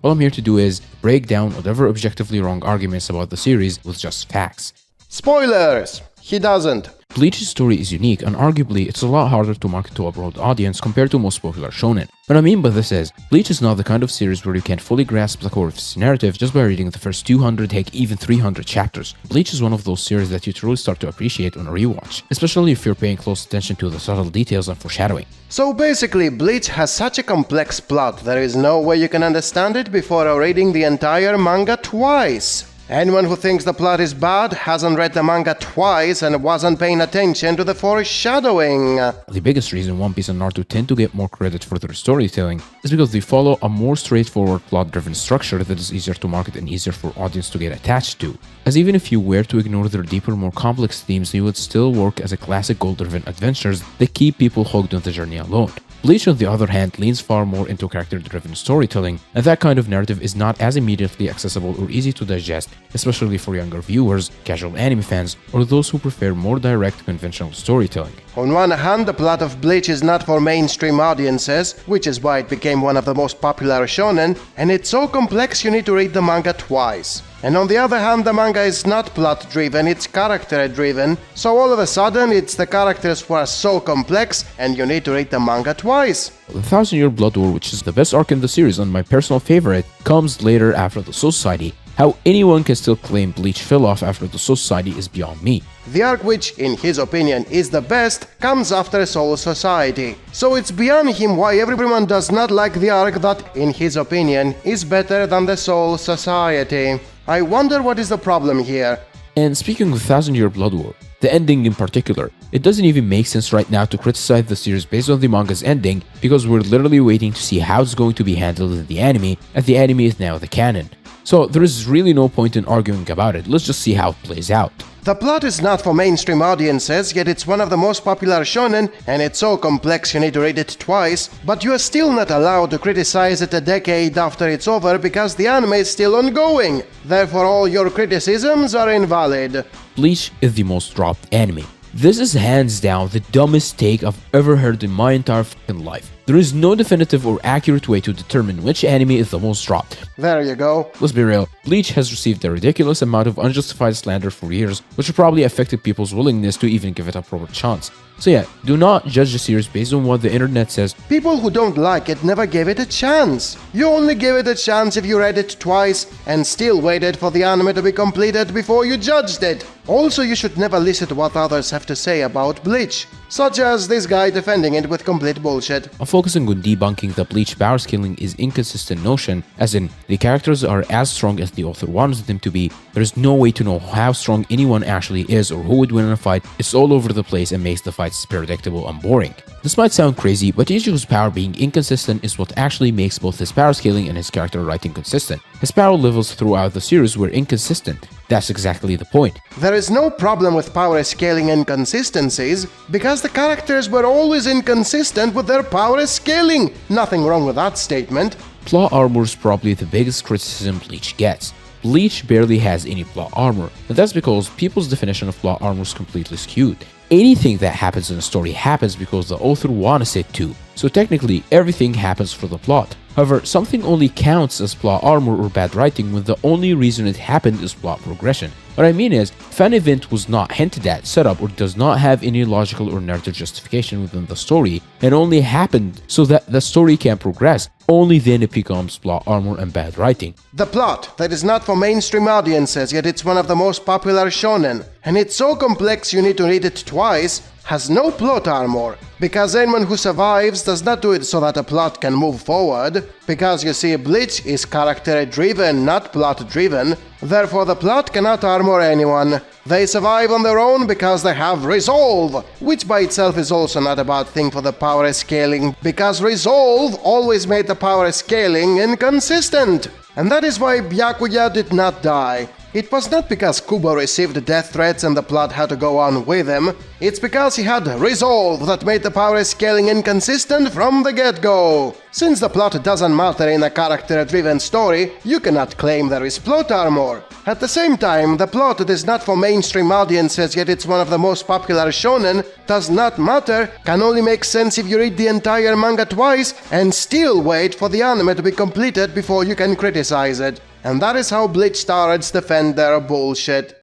All I'm here to do is break down whatever objectively wrong arguments about the series with just facts. Spoilers! He doesn't. Bleach's story is unique, and arguably it's a lot harder to market to a broad audience compared to most popular shonen. What I mean by this is, Bleach is not the kind of series where you can fully grasp the core of its narrative just by reading the first 200, heck even 300 chapters. Bleach is one of those series that you truly start to appreciate on a rewatch, especially if you're paying close attention to the subtle details and foreshadowing. So basically, Bleach has such a complex plot, there is no way you can understand it before reading the entire manga twice. Anyone who thinks the plot is bad hasn't read the manga twice and wasn't paying attention to the foreshadowing. The biggest reason One Piece and Naruto tend to get more credit for their storytelling is because they follow a more straightforward plot-driven structure that is easier to market and easier for audience to get attached to. As even if you were to ignore their deeper, more complex themes, they would still work as a classic goal-driven adventures that keep people hooked on the journey alone. Bleach, on the other hand, leans far more into character-driven storytelling, and that kind of narrative is not as immediately accessible or easy to digest, especially for younger viewers, casual anime fans, or those who prefer more direct, conventional storytelling. On one hand, the plot of Bleach is not for mainstream audiences, which is why it became one of the most popular shonen, and it's so complex you need to read the manga twice. And on the other hand, the manga is not plot-driven, it's character-driven, so all of a sudden it's the characters who are so complex and you need to read the manga twice. The Thousand Year Blood War, which is the best arc in the series and my personal favorite, comes later after the Soul Society. How anyone can still claim Bleach fell off after the Soul Society is beyond me. The arc which, in his opinion, is the best, comes after Soul Society. So it's beyond him why everyone does not like the arc that, in his opinion, is better than the Soul Society. I wonder what is the problem here. And speaking of Thousand Year Blood War, the ending in particular, it doesn't even make sense right now to criticize the series based on the manga's ending because we're literally waiting to see how it's going to be handled in the anime, and the anime is now the canon. So there is really no point in arguing about it, let's just see how it plays out. The plot is not for mainstream audiences, yet it's one of the most popular shonen, and it's so complex you need to read it twice, but you are still not allowed to criticize it a decade after it's over because the anime is still ongoing. Therefore all your criticisms are invalid. Bleach is the most dropped anime. This is hands down the dumbest take I've ever heard in my entire fucking life. There is no definitive or accurate way to determine which anime is the most dropped. There you go. Let's be real, Bleach has received a ridiculous amount of unjustified slander for years, which probably affected people's willingness to even give it a proper chance. So yeah, do not judge the series based on what the internet says. People who don't like it never gave it a chance. You only gave it a chance if you read it twice and still waited for the anime to be completed before you judged it. Also, you should never listen to what others have to say about Bleach, such as this guy defending it with complete bullshit. I'm focusing on debunking the Bleach power scaling is inconsistent notion, as in, the characters are as strong as the author wants them to be. There is no way to know how strong anyone actually is or who would win in a fight. It's all over the place and makes the fights predictable and boring. This might sound crazy, but Ichigo's power being inconsistent is what actually makes both his power scaling and his character writing consistent. His power levels throughout the series were inconsistent. That's exactly the point. There is no problem with power scaling inconsistencies, because the characters were always inconsistent with their power scaling. Nothing wrong with that statement. Plot armor is probably the biggest criticism Bleach gets. Bleach barely has any plot armor, and that's because people's definition of plot armor is completely skewed. Anything that happens in a story happens because the author wants it to, so technically everything happens for the plot. However, something only counts as plot armor or bad writing when the only reason it happened is plot progression. What I mean is, if an event was not hinted at, set up, or does not have any logical or narrative justification within the story, and only happened so that the story can progress, only then it becomes plot armor and bad writing. The plot that is not for mainstream audiences, yet it's one of the most popular shonen, and it's so complex you need to read it twice, has no plot armor, because anyone who survives does not do it so that a plot can move forward, because you see, Bleach is character-driven, not plot-driven, therefore the plot cannot armor anyone. They survive on their own because they have resolve, which by itself is also not a bad thing for the power scaling, because resolve always made the power scaling inconsistent. And that is why Byakuya did not die. It was not because Kubo received death threats and the plot had to go on with him, it's because he had resolve that made the power scaling inconsistent from the get-go. Since the plot doesn't matter in a character-driven story, you cannot claim there is plot armor. At the same time, the plot is not for mainstream audiences, yet it's one of the most popular shonen, does not matter, can only make sense if you read the entire manga twice and still wait for the anime to be completed before you can criticize it. And that is how Bleach tards defend their bullshit.